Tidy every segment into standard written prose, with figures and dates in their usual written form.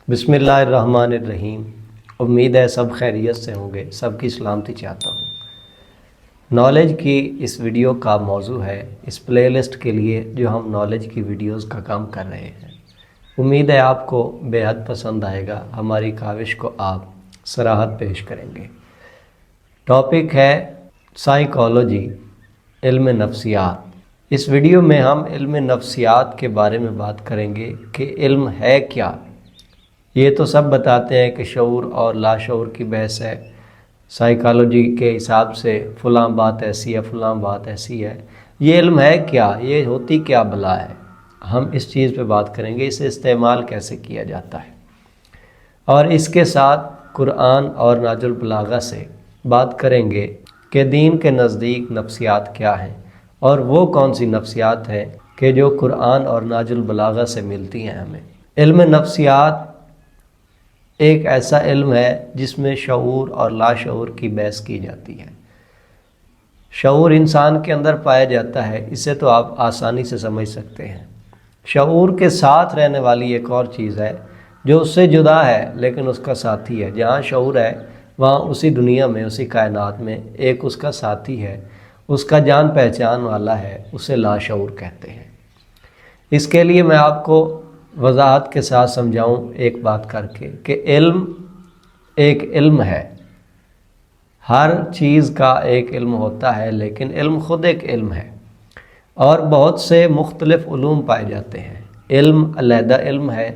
بسم اللہ الرحمن الرحیم۔ امید ہے سب خیریت سے ہوں گے، سب کی سلامتی چاہتا ہوں۔ نالج کی اس ویڈیو کا موضوع ہے اس پلے لسٹ کے لیے جو ہم نالج کی ویڈیوز کا کام کر رہے ہیں۔ امید ہے آپ کو بے حد پسند آئے گا، ہماری کاوش کو آپ سراہد پیش کریں گے۔ ٹاپک ہے سائیکالوجی، علم نفسیات۔ اس ویڈیو میں ہم علم نفسیات کے بارے میں بات کریں گے کہ علم ہے کیا۔ یہ تو سب بتاتے ہیں کہ شعور اور لاشعور کی بحث ہے، سائیکالوجی کے حساب سے فلاں بات ایسی ہے، فلاں بات ایسی ہے۔ یہ علم ہے کیا؟ یہ ہوتی کیا بلا ہے؟ ہم اس چیز پہ بات کریں گے، اسے استعمال کیسے کیا جاتا ہے، اور اس کے ساتھ قرآن اور نہج البلاغہ سے بات کریں گے کہ دین کے نزدیک نفسیات کیا ہیں، اور وہ کون سی نفسیات ہیں کہ جو قرآن اور نہج البلاغہ سے ملتی ہیں ہمیں۔ علم نفسیات ایک ایسا علم ہے جس میں شعور اور لاشعور کی بحث کی جاتی ہے۔ شعور انسان کے اندر پایا جاتا ہے، اسے تو آپ آسانی سے سمجھ سکتے ہیں۔ شعور کے ساتھ رہنے والی ایک اور چیز ہے جو اس سے جدا ہے لیکن اس کا ساتھی ہے۔ جہاں شعور ہے وہاں اسی دنیا میں، اسی کائنات میں ایک اس کا ساتھی ہے، اس کا جان پہچان والا ہے، اسے لاشعور کہتے ہیں۔ اس کے لیے میں آپ کو وضاحت کے ساتھ سمجھاؤں ایک بات کر کے کہ علم ایک علم ہے۔ ہر چیز کا ایک علم ہوتا ہے، لیکن علم خود ایک علم ہے، اور بہت سے مختلف علوم پائے جاتے ہیں۔ علم علیحدہ علم ہے،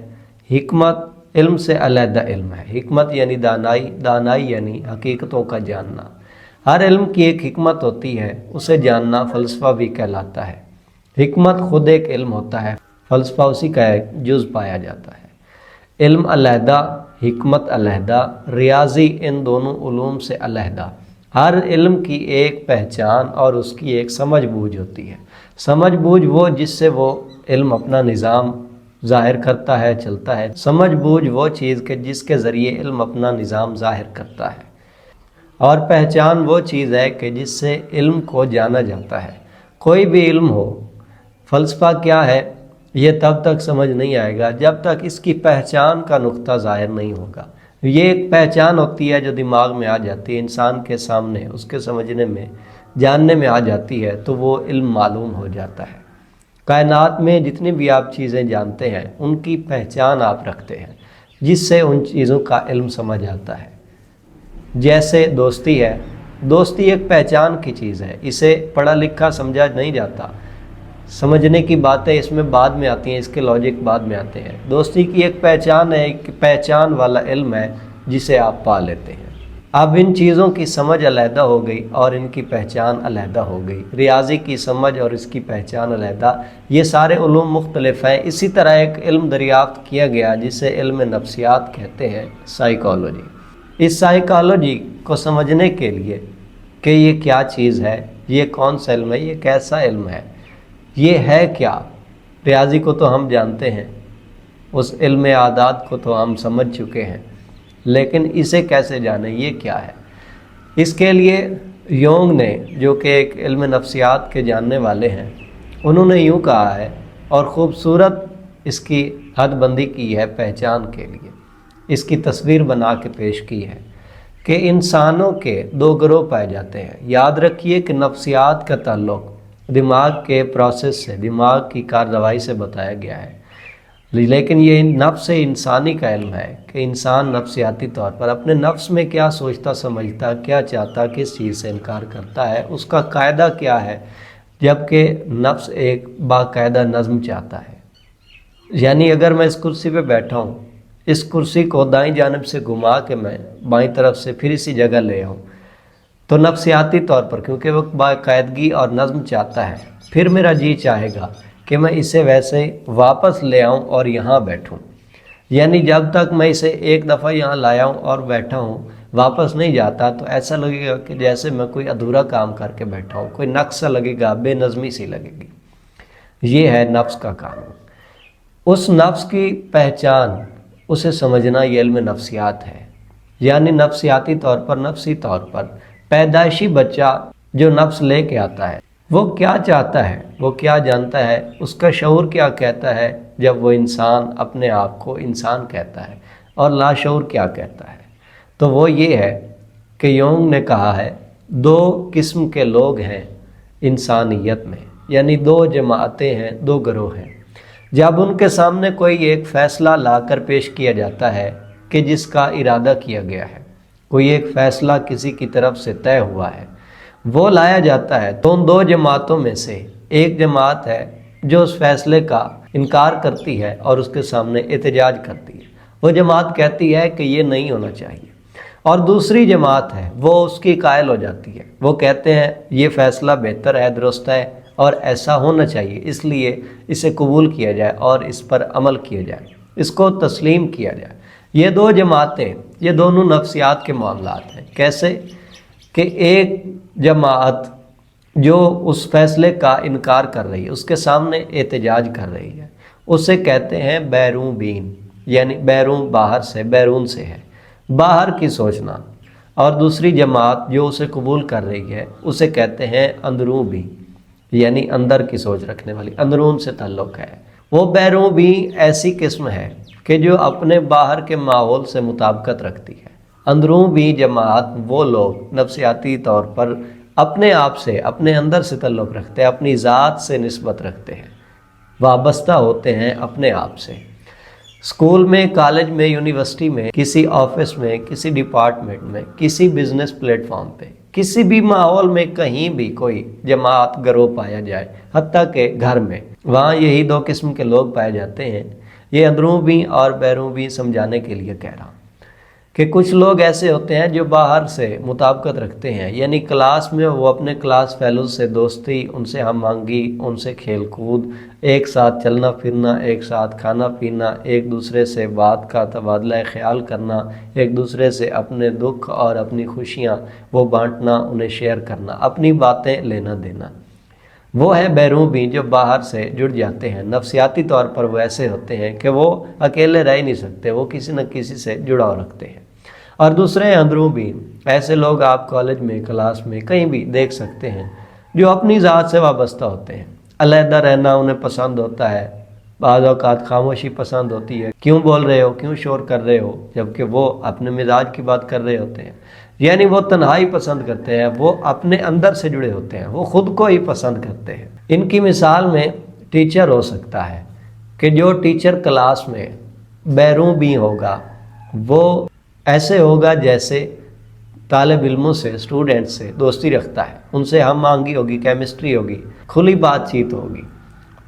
حکمت علم سے علیحدہ علم ہے۔ حکمت یعنی دانائی، دانائی یعنی حقیقتوں کا جاننا۔ ہر علم کی ایک حکمت ہوتی ہے، اسے جاننا فلسفہ بھی کہلاتا ہے۔ حکمت خود ایک علم ہوتا ہے، فلسفہ اسی کا ایک جز پایا جاتا ہے۔ علم علیحدہ، حکمت علیحدہ، ریاضی ان دونوں علوم سے علیحدہ۔ ہر علم کی ایک پہچان اور اس کی ایک سمجھ بوجھ ہوتی ہے۔ سمجھ بوجھ وہ جس سے وہ علم اپنا نظام ظاہر کرتا ہے، چلتا ہے۔ سمجھ بوجھ وہ چیز کہ جس کے ذریعے علم اپنا نظام ظاہر کرتا ہے، اور پہچان وہ چیز ہے کہ جس سے علم کو جانا جاتا ہے۔ کوئی بھی علم ہو، فلسفہ کیا ہے یہ تب تک سمجھ نہیں آئے گا جب تک اس کی پہچان کا نقطہ ظاہر نہیں ہوگا۔ یہ ایک پہچان ہوتی ہے جو دماغ میں آ جاتی ہے، انسان کے سامنے اس کے سمجھنے میں، جاننے میں آ جاتی ہے، تو وہ علم معلوم ہو جاتا ہے۔ کائنات میں جتنی بھی آپ چیزیں جانتے ہیں ان کی پہچان آپ رکھتے ہیں، جس سے ان چیزوں کا علم سمجھ آتا ہے۔ جیسے دوستی ہے، دوستی ایک پہچان کی چیز ہے، اسے پڑھا لکھا سمجھا نہیں جاتا۔ سمجھنے کی باتیں اس میں بعد میں آتی ہیں، اس کے لاجک بعد میں آتے ہیں۔ دوستی کی ایک پہچان ہے، ایک پہچان والا علم ہے جسے آپ پا لیتے ہیں۔ اب ان چیزوں کی سمجھ علیحدہ ہو گئی اور ان کی پہچان علیحدہ ہو گئی۔ ریاضی کی سمجھ اور اس کی پہچان علیحدہ، یہ سارے علوم مختلف ہیں۔ اسی طرح ایک علم دریافت کیا گیا جسے علم نفسیات کہتے ہیں، سائیکالوجی۔ اس سائیکالوجی کو سمجھنے کے لیے کہ یہ کیا چیز ہے، یہ کون سا علم ہے، یہ کیسا علم ہے، یہ ہے کیا۔ ریاضی کو تو ہم جانتے ہیں، اس علم اعداد کو تو ہم سمجھ چکے ہیں، لیکن اسے کیسے جانیں، یہ کیا ہے۔ اس کے لیے یونگ نے، جو کہ ایک علم نفسیات کے جاننے والے ہیں، انہوں نے یوں کہا ہے اور خوبصورت اس کی حد بندی کی ہے پہچان کے لیے، اس کی تصویر بنا کے پیش کی ہے کہ انسانوں کے دو گروہ پائے جاتے ہیں۔ یاد رکھیے کہ نفسیات کا تعلق دماغ کے پروسیس سے، دماغ کی کارروائی سے بتایا گیا ہے، لیکن یہ نفس انسانی کا علم ہے کہ انسان نفسیاتی طور پر اپنے نفس میں کیا سوچتا، سمجھتا، کیا چاہتا، کس چیز سے انکار کرتا ہے، اس کا قاعدہ کیا ہے، جبکہ نفس ایک باقاعدہ نظم چاہتا ہے۔ یعنی اگر میں اس کرسی پہ بیٹھا ہوں، اس کرسی کو دائیں جانب سے گھما کے میں بائیں طرف سے پھر اسی جگہ لے آؤں، تو نفسیاتی طور پر کیونکہ وہ باقاعدگی اور نظم چاہتا ہے، پھر میرا جی چاہے گا کہ میں اسے ویسے واپس لے آؤں اور یہاں بیٹھوں۔ یعنی جب تک میں اسے ایک دفعہ یہاں لایا ہوں اور بیٹھا ہوں، واپس نہیں جاتا، تو ایسا لگے گا کہ جیسے میں کوئی ادھورا کام کر کے بیٹھا ہوں، کوئی نقص سا لگے گا، بے نظمی سی لگے گی۔ یہ ہے نفس کا قانون۔ اس نفس کی پہچان، اسے سمجھنا، یہ علم نفسیات ہے۔ یعنی نفسیاتی طور پر، نفسی طور پر پیدائشی بچہ جو نفس لے کے آتا ہے، وہ کیا چاہتا ہے، وہ کیا جانتا ہے، اس کا شعور کیا کہتا ہے، جب وہ انسان اپنے آپ کو انسان کہتا ہے اور لاشعور کیا کہتا ہے، تو وہ یہ ہے کہ یونگ نے کہا ہے 2 قسم کے لوگ ہیں انسانیت میں، یعنی 2 جماعتیں ہیں، 2 گروہ ہیں۔ جب ان کے سامنے کوئی ایک فیصلہ لا کر پیش کیا جاتا ہے کہ جس کا ارادہ کیا گیا ہے، کوئی ایک فیصلہ کسی کی طرف سے طے ہوا ہے، وہ لایا جاتا ہے، تو ان 2 جماعتوں میں سے ایک جماعت ہے جو اس فیصلے کا انکار کرتی ہے اور اس کے سامنے احتجاج کرتی ہے۔ وہ جماعت کہتی ہے کہ یہ نہیں ہونا چاہیے، اور دوسری جماعت ہے وہ اس کی قائل ہو جاتی ہے، وہ کہتے ہیں یہ فیصلہ بہتر ہے، درست ہے اور ایسا ہونا چاہیے، اس لیے اسے قبول کیا جائے اور اس پر عمل کیا جائے، اس کو تسلیم کیا جائے۔ یہ 2 جماعتیں، یہ دونوں نفسیات کے معاملات ہیں۔ کیسے کہ ایک جماعت جو اس فیصلے کا انکار کر رہی ہے، اس کے سامنے احتجاج کر رہی ہے، اسے کہتے ہیں بیرون بین، یعنی بیرون باہر سے، بیرون سے ہے، باہر کی سوچنا۔ اور دوسری جماعت جو اسے قبول کر رہی ہے اسے کہتے ہیں اندرون بھی، یعنی اندر کی سوچ رکھنے والی، اندرون سے تعلق ہے۔ وہ بیرون بھی ایسی قسم ہے کہ جو اپنے باہر کے ماحول سے مطابقت رکھتی ہے۔ اندرون بھی جماعت وہ لوگ نفسیاتی طور پر اپنے آپ سے، اپنے اندر سے تعلق رکھتے ہیں، اپنی ذات سے نسبت رکھتے ہیں، وابستہ ہوتے ہیں اپنے آپ سے۔ اسکول میں، کالج میں، یونیورسٹی میں، کسی آفس میں، کسی ڈپارٹمنٹ میں، کسی بزنس پلیٹ فارم پہ، کسی بھی ماحول میں کہیں بھی کوئی جماعت گروہ پایا جائے، حتیٰ کہ گھر میں، وہاں یہی 2 قسم کے لوگ پائے جاتے ہیں۔ یہ اندرون بھی اور بیرون بھی سمجھانے کے لیے کہہ رہا ہوں کہ کچھ لوگ ایسے ہوتے ہیں جو باہر سے مطابقت رکھتے ہیں، یعنی کلاس میں وہ اپنے کلاس فیلوز سے دوستی، ان سے ہم آہنگی، ان سے کھیل کود، ایک ساتھ چلنا پھرنا، ایک ساتھ کھانا پینا، ایک دوسرے سے بات کا تبادلہ خیال کرنا، ایک دوسرے سے اپنے دکھ اور اپنی خوشیاں وہ بانٹنا، انہیں شیئر کرنا، اپنی باتیں لینا دینا۔ وہ ہے بیرون بھی جو باہر سے جڑ جاتے ہیں، نفسیاتی طور پر وہ ایسے ہوتے ہیں کہ وہ اکیلے رہ ہی نہیں سکتے، وہ کسی نہ کسی سے جڑاؤ رکھتے ہیں۔ اور دوسرے ہیں اندرون بھی، ایسے لوگ آپ کالج میں، کلاس میں، کہیں بھی دیکھ سکتے ہیں جو اپنی ذات سے وابستہ ہوتے ہیں، علیحدہ رہنا انہیں پسند ہوتا ہے، بعض اوقات خاموشی پسند ہوتی ہے، کیوں بول رہے ہو، کیوں شور کر رہے ہو، جبکہ وہ اپنے مزاج کی بات کر رہے ہوتے ہیں، یعنی وہ تنہائی پسند کرتے ہیں، وہ اپنے اندر سے جڑے ہوتے ہیں، وہ خود کو ہی پسند کرتے ہیں۔ ان کی مثال میں ٹیچر ہو سکتا ہے کہ جو ٹیچر کلاس میں بیرون بھی ہوگا، وہ ایسے ہوگا جیسے طالب علموں سے، اسٹوڈنٹ سے دوستی رکھتا ہے، ان سے ہم آہنگی ہوگی، کیمسٹری ہوگی، کھلی بات چیت ہوگی،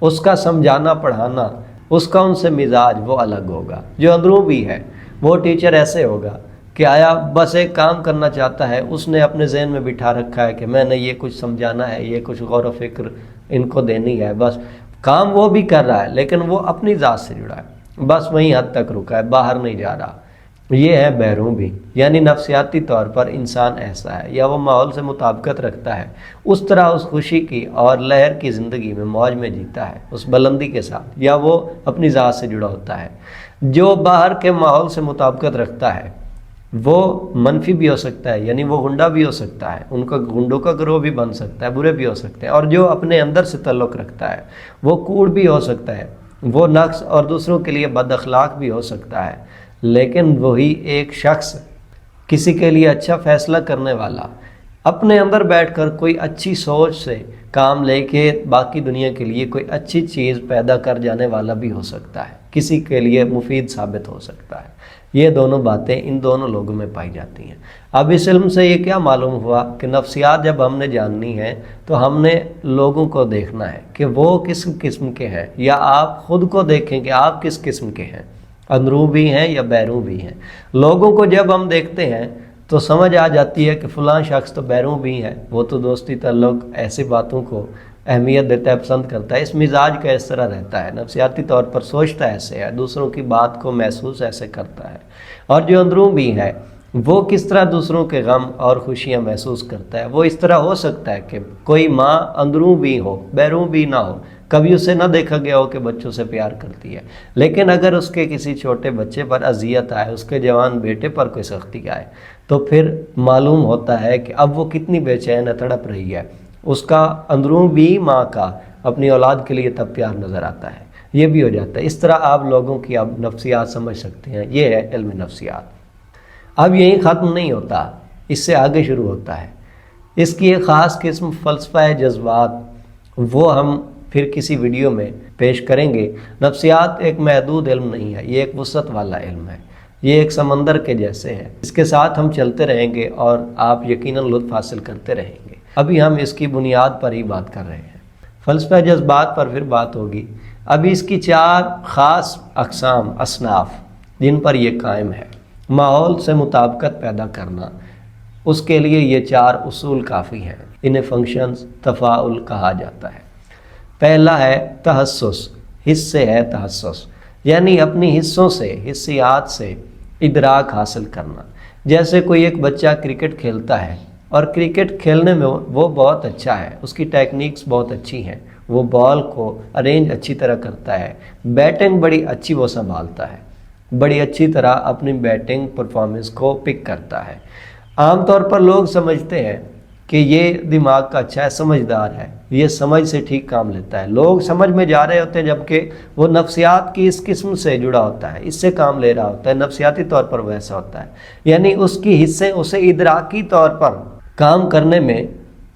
اس کا سمجھانا پڑھانا، اس کا ان سے مزاج وہ الگ ہوگا۔ جو اندرون بھی ہے وہ ٹیچر ایسے ہوگا کہ آیا بس ایک کام کرنا چاہتا ہے، اس نے اپنے ذہن میں بٹھا رکھا ہے کہ میں نے یہ کچھ سمجھانا ہے، یہ کچھ غور و فکر ان کو دینی ہے، بس کام وہ بھی کر رہا ہے لیکن وہ اپنی ذات سے جڑا ہے، بس وہیں حد تک رکا ہے، باہر نہیں جا رہا۔ یہ ہے بیرون بھی، یعنی نفسیاتی طور پر انسان ایسا ہے، یا وہ ماحول سے مطابقت رکھتا ہے، اس طرح اس خوشی کی اور لہر کی زندگی میں موج میں جیتا ہے اس بلندی کے ساتھ، یا وہ اپنی ذات سے جڑا ہوتا ہے۔ جو باہر کے ماحول سے مطابقت رکھتا ہے وہ منفی بھی ہو سکتا ہے، یعنی وہ گنڈا بھی ہو سکتا ہے، ان کا گنڈوں کا گروہ بھی بن سکتا ہے، برے بھی ہو سکتے ہیں، اور جو اپنے اندر سے تعلق رکھتا ہے وہ کوڑ بھی ہو سکتا ہے، وہ نقص اور دوسروں کے لیے بد اخلاق بھی ہو سکتا ہے، لیکن وہی ایک شخص کسی کے لیے اچھا فیصلہ کرنے والا، اپنے اندر بیٹھ کر کوئی اچھی سوچ سے کام لے کے باقی دنیا کے لیے کوئی اچھی چیز پیدا کر جانے والا بھی ہو سکتا ہے، کسی کے لیے مفید ثابت ہو سکتا ہے۔ یہ دونوں باتیں ان دونوں لوگوں میں پائی جاتی ہیں۔ اب اس علم سے یہ کیا معلوم ہوا کہ نفسیات جب ہم نے جاننی ہے تو ہم نے لوگوں کو دیکھنا ہے کہ وہ کس قسم کے ہیں، یا آپ خود کو دیکھیں کہ آپ کس قسم کے ہیں، اندرون بھی ہیں یا بیرون بھی ہیں۔ لوگوں کو جب ہم دیکھتے ہیں تو سمجھ آ جاتی ہے کہ فلاں شخص تو بیرون بھی ہے، وہ تو دوستی تعلق ایسی باتوں کو اہمیت دیتا ہے، پسند کرتا ہے، اس مزاج کا اس طرح رہتا ہے، نفسیاتی طور پر سوچتا ایسے ہے، دوسروں کی بات کو محسوس ایسے کرتا ہے۔ اور جو اندرون بھی ہے وہ کس طرح دوسروں کے غم اور خوشیاں محسوس کرتا ہے، وہ اس طرح ہو سکتا ہے کہ کوئی ماں اندرون بھی ہو، بیرون بھی نہ ہو، کبھی اسے نہ دیکھا گیا ہو کہ بچوں سے پیار کرتی ہے، لیکن اگر اس کے کسی چھوٹے بچے پر اذیت آئے، اس کے جوان بیٹے پر کوئی سختی آئے، تو پھر معلوم ہوتا ہے کہ اب وہ کتنی بے چین تڑپ رہی ہے۔ اس کا اندرون بھی ماں کا اپنی اولاد کے لیے تب پیار نظر آتا ہے، یہ بھی ہو جاتا ہے۔ اس طرح آپ لوگوں کی اب نفسیات سمجھ سکتے ہیں، یہ ہے علم نفسیات۔ اب یہیں ختم نہیں ہوتا، اس سے آگے شروع ہوتا ہے۔ اس کی ایک خاص قسم فلسفہ جذبات، وہ ہم پھر کسی ویڈیو میں پیش کریں گے۔ نفسیات ایک محدود علم نہیں ہے، یہ ایک وسعت والا علم ہے، یہ ایک سمندر کے جیسے ہے۔ اس کے ساتھ ہم چلتے رہیں گے اور آپ یقیناً لطف حاصل کرتے رہیں گے۔ ابھی ہم اس کی بنیاد پر ہی بات کر رہے ہیں، فلسفہ جذبات پر پھر بات ہوگی۔ ابھی اس کی 4 خاص اقسام، اصناف جن پر یہ قائم ہے۔ ماحول سے مطابقت پیدا کرنا، اس کے لیے یہ 4 اصول کافی ہیں، انہیں فنکشنز تفاعل کہا جاتا ہے۔ پہلا ہے تحسس، حصے ہے تحسس، یعنی اپنی حصوں سے، حسیات سے ادراک حاصل کرنا۔ جیسے کوئی ایک بچہ کرکٹ کھیلتا ہے اور کرکٹ کھیلنے میں وہ بہت اچھا ہے، اس کی ٹیکنیکس بہت اچھی ہیں، وہ بال کو ارینج اچھی طرح کرتا ہے، بیٹنگ بڑی اچھی وہ سنبھالتا ہے، بڑی اچھی طرح اپنی بیٹنگ پرفارمنس کو پک کرتا ہے۔ عام طور پر لوگ سمجھتے ہیں کہ یہ دماغ کا اچھا ہے، سمجھدار ہے، یہ سمجھ سے ٹھیک کام لیتا ہے۔ لوگ سمجھ میں جا رہے ہوتے ہیں جبکہ وہ نفسیات کی اس قسم سے جڑا ہوتا ہے، اس سے کام لے رہا ہوتا ہے، نفسیاتی طور پر وہ ایسا ہوتا ہے، یعنی اس کی حصے اسے ادراکی طور پر کام کرنے میں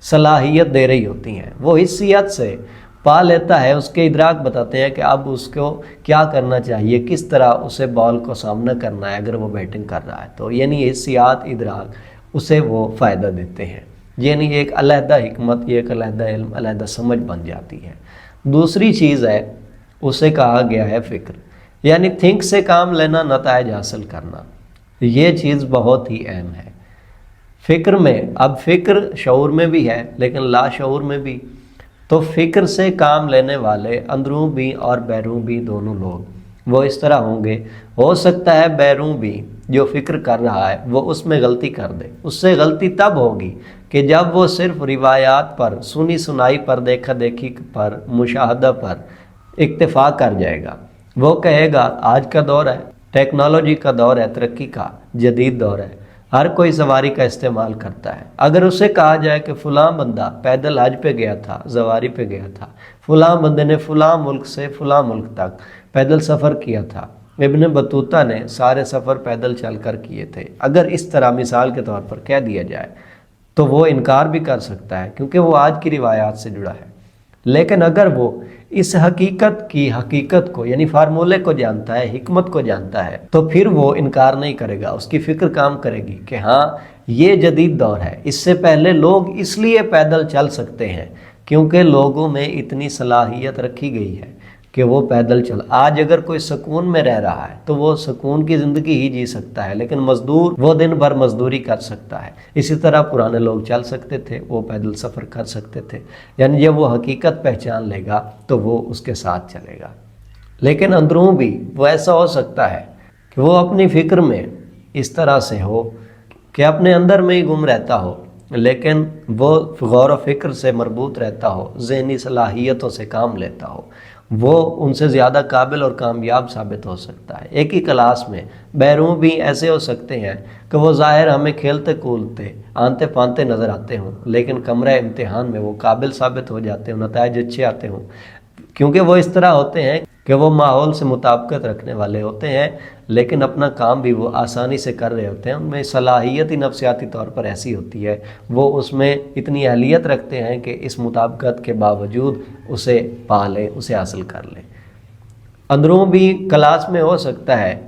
صلاحیت دے رہی ہوتی ہیں۔ وہ حصیت سے پا لیتا ہے، اس کے ادراک بتاتے ہیں کہ اب اس کو کیا کرنا چاہیے، کس طرح اسے بال کو سامنا کرنا ہے اگر وہ بیٹنگ کر رہا ہے تو، یعنی حصیات، ادراک اسے وہ فائدہ دیتے ہیں، یعنی ایک علیحدہ حکمت، یہ ایک علیحدہ علم، علیحدہ سمجھ بن جاتی ہے۔ دوسری چیز ہے، اسے کہا گیا ہے فکر، یعنی تھنک سے کام لینا، نتائج حاصل کرنا۔ یہ چیز بہت ہی اہم ہے فکر میں۔ اب فکر شعور میں بھی ہے لیکن لا شعور میں بھی، تو فکر سے کام لینے والے اندروں بھی اور بیرون بھی دونوں لوگ وہ اس طرح ہوں گے۔ ہو سکتا ہے بیرون بھی جو فکر کر رہا ہے وہ اس میں غلطی کر دے، اس سے غلطی تب ہوگی کہ جب وہ صرف روایات پر، سنی سنائی پر، دیکھا دیکھی پر، مشاہدہ پر اکتفا کر جائے گا۔ وہ کہے گا آج کا دور ہے، ٹیکنالوجی کا دور ہے، ترقی کا جدید دور ہے، ہر کوئی سواری کا استعمال کرتا ہے۔ اگر اسے کہا جائے کہ فلاں بندہ پیدل حج پہ گیا تھا، سواری پہ گیا تھا، فلاں بندے نے فلاں ملک سے فلاں ملک تک پیدل سفر کیا تھا، ابن بطوطہ نے سارے سفر پیدل چل کر کیے تھے، اگر اس طرح مثال کے طور پر کہہ دیا جائے تو وہ انکار بھی کر سکتا ہے کیونکہ وہ آج کی روایات سے جڑا ہے۔ لیکن اگر وہ اس حقیقت کو یعنی فارمولے کو جانتا ہے، حکمت کو جانتا ہے، تو پھر وہ انکار نہیں کرے گا، اس کی فکر کام کرے گی کہ ہاں یہ جدید دور ہے، اس سے پہلے لوگ اس لیے پیدل چل سکتے ہیں کیونکہ لوگوں میں اتنی صلاحیت رکھی گئی ہے کہ وہ پیدل چل۔ آج اگر کوئی سکون میں رہ رہا ہے تو وہ سکون کی زندگی ہی جی سکتا ہے، لیکن مزدور وہ دن بھر مزدوری کر سکتا ہے۔ اسی طرح پرانے لوگ چل سکتے تھے، وہ پیدل سفر کر سکتے تھے، یعنی جب وہ حقیقت پہچان لے گا تو وہ اس کے ساتھ چلے گا۔ لیکن اندروں بھی وہ ایسا ہو سکتا ہے کہ وہ اپنی فکر میں اس طرح سے ہو کہ اپنے اندر میں ہی گم رہتا ہو، لیکن وہ غور و فکر سے مربوط رہتا ہو، ذہنی صلاحیتوں سے کام لیتا ہو، وہ ان سے زیادہ قابل اور کامیاب ثابت ہو سکتا ہے۔ ایک ہی کلاس میں بیرون بھی ایسے ہو سکتے ہیں کہ وہ ظاہر ہمیں کھیلتے کودتے آنتے پانتے نظر آتے ہوں، لیکن کمرہ امتحان میں وہ قابل ثابت ہو جاتے ہوں، نتائج اچھے آتے ہوں، کیونکہ وہ اس طرح ہوتے ہیں کہ وہ ماحول سے مطابقت رکھنے والے ہوتے ہیں، لیکن اپنا کام بھی وہ آسانی سے کر رہے ہوتے ہیں۔ ان میں صلاحیت ہی نفسیاتی طور پر ایسی ہوتی ہے، وہ اس میں اتنی اہلیت رکھتے ہیں کہ اس مطابقت کے باوجود اسے پا لیں، اسے حاصل کر لیں۔ اندروں بھی کلاس میں ہو سکتا ہے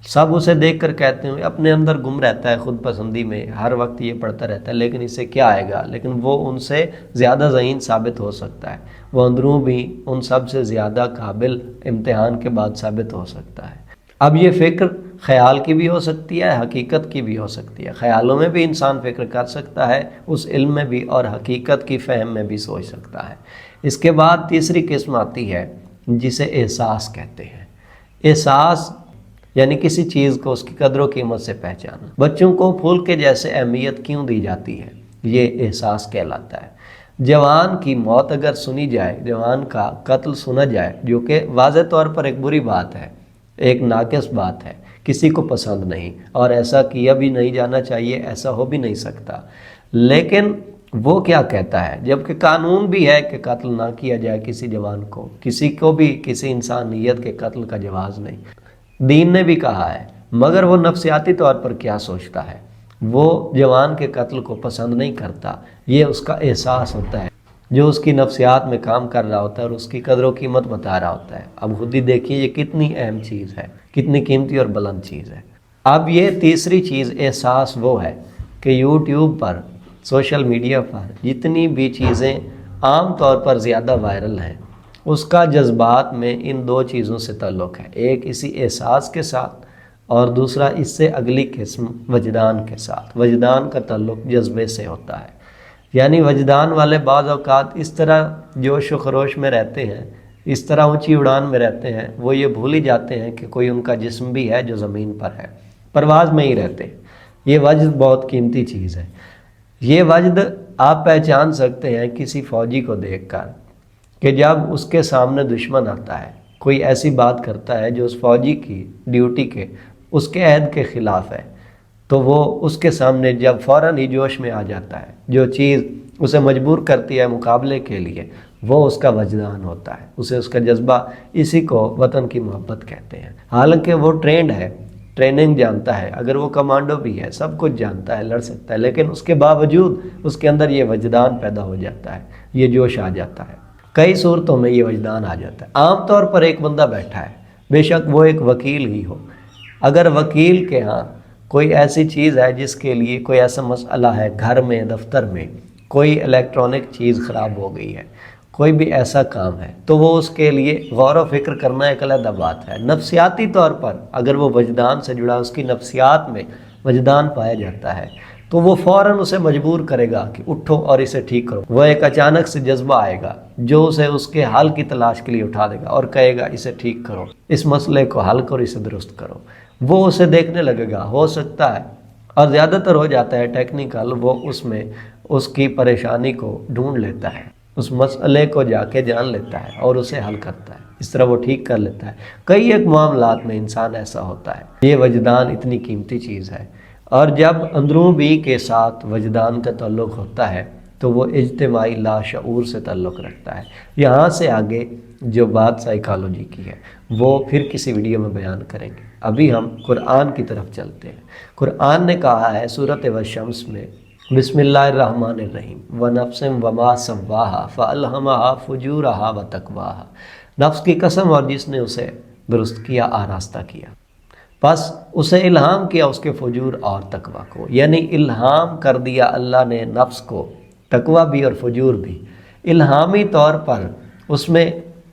سب اسے دیکھ کر کہتے ہیں اپنے اندر گم رہتا ہے، خود پسندی میں ہر وقت یہ پڑھتا رہتا ہے، لیکن اس سے کیا آئے گا، لیکن وہ ان سے زیادہ ذہین ثابت ہو سکتا ہے، وہ اندروں بھی ان سب سے زیادہ قابل امتحان کے بعد ثابت ہو سکتا ہے۔ اب یہ فکر خیال کی بھی ہو سکتی ہے، حقیقت کی بھی ہو سکتی ہے۔ خیالوں میں بھی انسان فکر کر سکتا ہے، اس علم میں بھی، اور حقیقت کی فہم میں بھی سوچ سکتا ہے۔ اس کے بعد تیسری قسم آتی ہے جسے احساس کہتے ہیں۔ احساس یعنی کسی چیز کو اس کی قدر و قیمت سے پہچانا۔ بچوں کو پھول کے جیسے اہمیت کیوں دی جاتی ہے، یہ احساس کہلاتا ہے۔ جوان کی موت اگر سنی جائے، جوان کا قتل سنا جائے، جو کہ واضح طور پر ایک بری بات ہے، ایک ناقص بات ہے، کسی کو پسند نہیں، اور ایسا کیا بھی نہیں جانا چاہیے، ایسا ہو بھی نہیں سکتا، لیکن وہ کیا کہتا ہے، جبکہ قانون بھی ہے کہ قتل نہ کیا جائے کسی جوان کو، کسی کو بھی کسی انسانیت کے قتل کا جواز نہیں، دین نے بھی کہا ہے، مگر وہ نفسیاتی طور پر کیا سوچتا ہے، وہ جوان کے قتل کو پسند نہیں کرتا، یہ اس کا احساس ہوتا ہے جو اس کی نفسیات میں کام کر رہا ہوتا ہے اور اس کی قدر و قیمت بتا رہا ہوتا ہے۔ اب خود ہی دیکھیے یہ کتنی اہم چیز ہے، کتنی قیمتی اور بلند چیز ہے۔ اب یہ تیسری چیز احساس وہ ہے کہ یوٹیوب پر، سوشل میڈیا پر جتنی بھی چیزیں عام طور پر زیادہ وائرل ہیں، اس کا جذبات میں ان دو چیزوں سے تعلق ہے، ایک اسی احساس کے ساتھ اور دوسرا اس سے اگلی قسم وجدان کے ساتھ۔ وجدان کا تعلق جذبے سے ہوتا ہے، یعنی وجدان والے بعض اوقات اس طرح جوش و خروش میں رہتے ہیں، اس طرح اونچی اڑان میں رہتے ہیں، وہ یہ بھول ہی جاتے ہیں کہ کوئی ان کا جسم بھی ہے جو زمین پر ہے، پرواز میں ہی رہتے ہیں۔ یہ وجد بہت قیمتی چیز ہے۔ یہ وجد آپ پہچان سکتے ہیں کسی فوجی کو دیکھ کر کہ جب اس کے سامنے دشمن آتا ہے، کوئی ایسی بات کرتا ہے جو اس فوجی کی ڈیوٹی کے، اس کے عہد کے خلاف ہے، تو وہ اس کے سامنے جب فوراً ہی جوش میں آ جاتا ہے، جو چیز اسے مجبور کرتی ہے مقابلے کے لیے، وہ اس کا وجدان ہوتا ہے، اسے اس کا جذبہ، اسی کو وطن کی محبت کہتے ہیں۔ حالانکہ وہ ٹرینڈ ہے، ٹریننگ جانتا ہے، اگر وہ کمانڈو بھی ہے، سب کچھ جانتا ہے، لڑ سکتا ہے، لیکن اس کے باوجود اس کے اندر یہ وجدان پیدا ہو جاتا ہے، یہ جوش آ جاتا ہے۔ کئی صورتوں میں یہ وجدان آ جاتا ہے۔ عام طور پر ایک بندہ بیٹھا ہے، بے شک وہ ایک وکیل ہی ہو، اگر وکیل کے ہاں کوئی ایسی چیز ہے جس کے لیے کوئی ایسا مسئلہ ہے، گھر میں، دفتر میں کوئی الیکٹرانک چیز خراب ہو گئی ہے، کوئی بھی ایسا کام ہے، تو وہ اس کے لیے غور و فکر کرنا ایک علیحدہ بات ہے۔ نفسیاتی طور پر اگر وہ وجدان سے جڑا، اس کی نفسیات میں وجدان پایا جاتا ہے، تو وہ فوراً اسے مجبور کرے گا کہ اٹھو اور اسے ٹھیک کرو۔ وہ ایک اچانک سے جذبہ آئے گا جو اسے اس کے حل کی تلاش کے لیے اٹھا دے گا اور کہے گا اسے ٹھیک کرو، اس مسئلے کو حل کرو، اسے درست کرو۔ وہ اسے دیکھنے لگے گا، ہو سکتا ہے اور زیادہ تر ہو جاتا ہے ٹیکنیکل، وہ اس میں اس کی پریشانی کو ڈھونڈ لیتا ہے، اس مسئلے کو جا کے جان لیتا ہے اور اسے حل کرتا ہے، اس طرح وہ ٹھیک کر لیتا ہے۔ کئی ایک معاملات میں انسان ایسا ہوتا ہے۔ یہ وجدان اتنی قیمتی چیز ہے، اور جب اندروں بھی کے ساتھ وجدان کا تعلق ہوتا ہے تو وہ اجتماعی لاشعور سے تعلق رکھتا ہے۔ یہاں سے آگے جو بات سائیکالوجی کی ہے وہ پھر کسی ویڈیو میں بیان کریں گے۔ ابھی ہم قرآن کی طرف چلتے ہیں۔ قرآن نے کہا ہے سورۃ والشمس میں، بسم اللہ الرحمن الرحیم، وَنَفْسٍ وَمَا سَوَّاهَا فَأَلْهَمَهَا فُجُورَهَا وَتَقْوَاهَا، نفس کی قسم اور جس نے اسے درست کیا، آراستہ کیا، پس اسے الہام کیا اس کے فجور اور تقوی کو، یعنی الہام کر دیا اللہ نے نفس کو، تقوی بھی اور فجور بھی۔ الہامی طور پر اس میں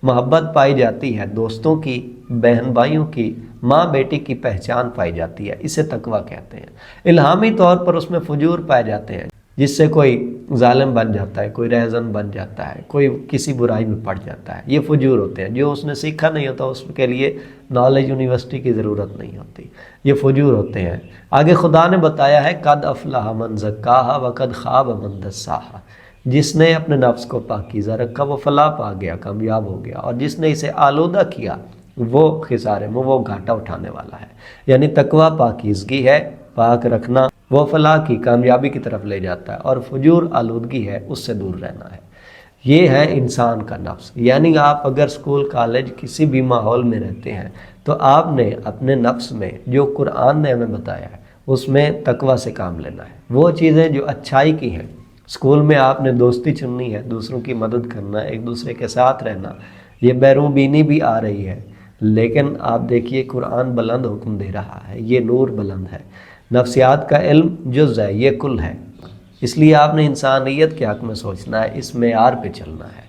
محبت پائی جاتی ہے، دوستوں کی، بہن بھائیوں کی، ماں بیٹی کی پہچان پائی جاتی ہے، اسے تقوی کہتے ہیں۔ الہامی طور پر اس میں فجور پائے جاتے ہیں، جس سے کوئی ظالم بن جاتا ہے، کوئی رہزن بن جاتا ہے، کوئی کسی برائی میں پڑ جاتا ہے، یہ فجور ہوتے ہیں۔ جو اس نے سیکھا نہیں ہوتا اس کے لیے نالج یونیورسٹی کی ضرورت نہیں ہوتی، یہ فجور ہوتے ہیں۔ آگے خدا نے بتایا ہے قد افلح من زکاہا وقد خاب من دساہا، جس نے اپنے نفس کو پاکیزہ رکھا وہ فلاح پا گیا، کامیاب ہو گیا، اور جس نے اسے آلودہ کیا وہ خسارے میں، وہ گھاٹا اٹھانے والا ہے۔ یعنی تقوی پاکیزگی ہے، پاک رکھنا، وہ فلاح کی، کامیابی کی طرف لے جاتا ہے، اور فجور آلودگی ہے، اس سے دور رہنا ہے۔ یہ ہے انسان کا نفس۔ یعنی آپ اگر اسکول، کالج، کسی بھی ماحول میں رہتے ہیں تو آپ نے اپنے نفس میں جو قرآن نے ہمیں بتایا ہے اس میں تقوی سے کام لینا ہے۔ وہ چیزیں جو اچھائی کی ہیں، اسکول میں آپ نے دوستی چننی ہے، دوسروں کی مدد کرنا ہے، ایک دوسرے کے ساتھ رہنا، یہ بیرون بینی بھی آ رہی ہے، لیکن آپ دیکھیے قرآن بلند حکم دے رہا ہے، یہ نور بلند ہے۔ نفسیات کا علم جز ہے، یہ کل ہے، اس لیے آپ نے انسانیت کے حق میں سوچنا ہے، اس معیار پہ چلنا ہے،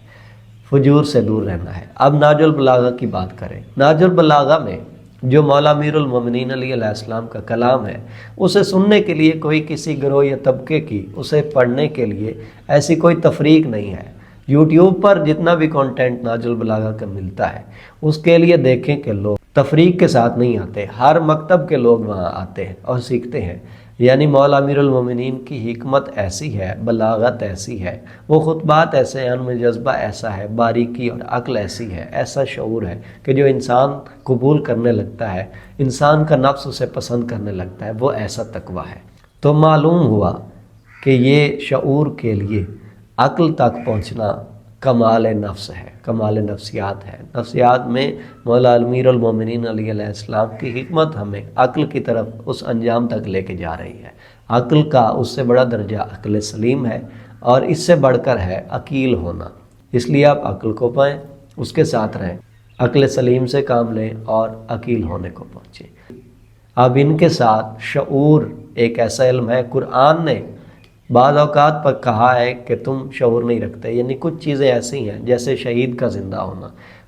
فجور سے دور رہنا ہے۔ اب نہج البلاغہ کی بات کریں۔ نہج البلاغہ میں جو مولا امیر المومنین علیہ السلام کا کلام ہے، اسے سننے کے لیے کوئی کسی گروہ یا طبقے کی، اسے پڑھنے کے لیے ایسی کوئی تفریق نہیں ہے۔ یوٹیوب پر جتنا بھی کنٹینٹ نہج البلاغہ کا ملتا ہے اس کے لیے دیکھیں کہ لوگ تفریق کے ساتھ نہیں آتے، ہر مکتب کے لوگ وہاں آتے ہیں اور سیکھتے ہیں۔ یعنی مولا امیر المومنین کی حکمت ایسی ہے، بلاغت ایسی ہے، وہ خطبات ایسے ہیں، ان میں جذبہ ایسا ہے، باریکی اور عقل ایسی ہے، ایسا شعور ہے کہ جو انسان قبول کرنے لگتا ہے، انسان کا نفس اسے پسند کرنے لگتا ہے، وہ ایسا تقویٰ ہے۔ تو معلوم ہوا کہ یہ شعور کے لیے عقل تک پہنچنا کمال نفس ہے، کمال نفسیات ہے۔ نفسیات میں مولا امیر المومنین علیہ السلام کی حکمت ہمیں عقل کی طرف اس انجام تک لے کے جا رہی ہے۔ عقل کا اس سے بڑا درجہ عقل سلیم ہے، اور اس سے بڑھ کر ہے عقیل ہونا۔ اس لیے آپ عقل کو پائیں، اس کے ساتھ رہیں، عقل سلیم سے کام لیں اور عقیل ہونے کو پہنچیں۔ اب ان کے ساتھ شعور ایک ایسا علم ہے، قرآن نے بعض اوقات پر کہا ہے کہ تم شعور نہیں رکھتے، یعنی کچھ چیزیں ایسی ہیں جیسے شہید کا زندہ ہونا،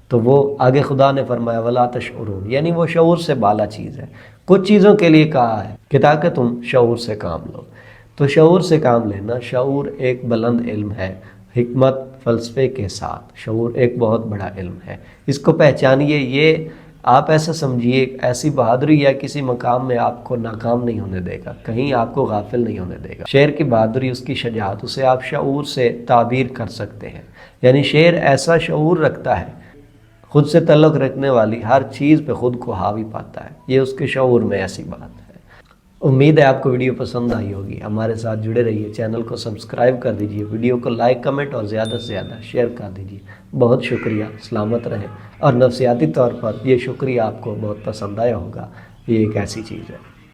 تو وہ آگے خدا نے فرمایا وَلَا تَشْعُرُونَ، یعنی وہ شعور سے بالا چیز ہے۔ کچھ چیزوں کے لیے کہا ہے کہ تاکہ تم شعور سے کام لو، تو شعور سے کام لینا، شعور ایک بلند علم ہے، حکمت فلسفے کے ساتھ شعور ایک بہت بڑا علم ہے۔ اس کو پہچانیے، یہ آپ ایسا سمجھیے ایسی بہادری یا کسی مقام میں آپ کو ناکام نہیں ہونے دے گا، کہیں آپ کو غافل نہیں ہونے دے گا۔ شعر کی بہادری، اس کی شجاعت، اسے آپ شعور سے تعبیر کر سکتے ہیں، یعنی شعر ایسا شعور رکھتا ہے، خود سے تعلق رکھنے والی ہر چیز پہ خود کو حاوی پاتا ہے، یہ اس کے شعور میں ایسی بات ہے۔ امید ہے آپ کو ویڈیو پسند آئی ہوگی، ہمارے ساتھ جڑے رہیے، چینل کو سبسکرائب کر دیجئے، ویڈیو کو لائک، کمنٹ اور زیادہ سے زیادہ شیئر کر دیجئے۔ بہت شکریہ، سلامت رہیں، اور نفسیاتی طور پر یہ شکریہ آپ کو بہت پسند آیا ہوگا، یہ ایک ایسی چیز ہے۔